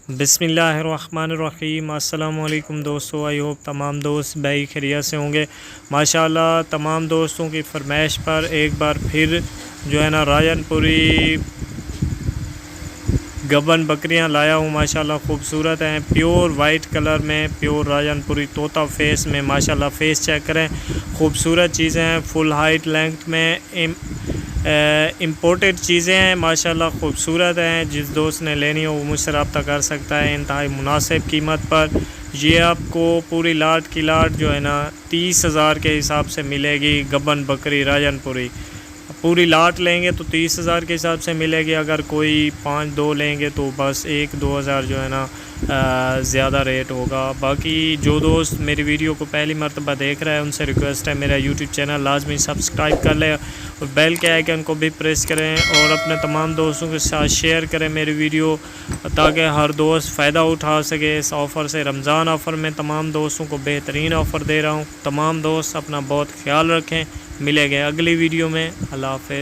بسم اللہ الرحمن الرحیم۔ السلام علیکم دوستو، آئی ہوپ تمام دوست بھائی خیریت سے ہوں گے۔ ماشاءاللہ تمام دوستوں کی فرمائش پر ایک بار پھر جو ہے نا راجن پوری گبن بکریاں لایا ہوں۔ ماشاءاللہ خوبصورت ہیں، پیور وائٹ کلر میں، پیور راجن پوری طوطا فیس میں۔ ماشاءاللہ فیس چیک کریں، خوبصورت چیزیں ہیں، فل ہائٹ لینتھ میں امپورٹڈ چیزیں ہیں۔ ماشاءاللہ خوبصورت ہیں، جس دوست نے لینی ہو وہ مجھ سے رابطہ کر سکتا ہے انتہائی مناسب قیمت پر۔ یہ آپ کو پوری لاٹ کی لاٹ جو ہے نا 30,000 کے حساب سے ملے گی۔ گبن بکری راجن پوری پوری لاٹ لیں گے تو 30,000 کے حساب سے ملے گی۔ اگر کوئی 5-2 لیں گے تو بس 1-2 ہزار جو ہے نا زیادہ ریٹ ہوگا۔ باقی جو دوست میری ویڈیو کو پہلی مرتبہ دیکھ رہا ہے ان سے ریکویسٹ ہے میرا یوٹیوب چینل لازمی سبسکرائب کر لیں اور بیل کے آئیکن کو بھی پریس کریں اور اپنے تمام دوستوں کے ساتھ شیئر کریں میری ویڈیو، تاکہ ہر دوست فائدہ اٹھا سکے اس آفر سے۔ رمضان آفر میں تمام دوستوں کو بہترین آفر دے رہا ہوں۔ تمام دوست اپنا بہت خیال رکھیں، ملیں گے اگلی ویڈیو میں۔ اللہ حافظ۔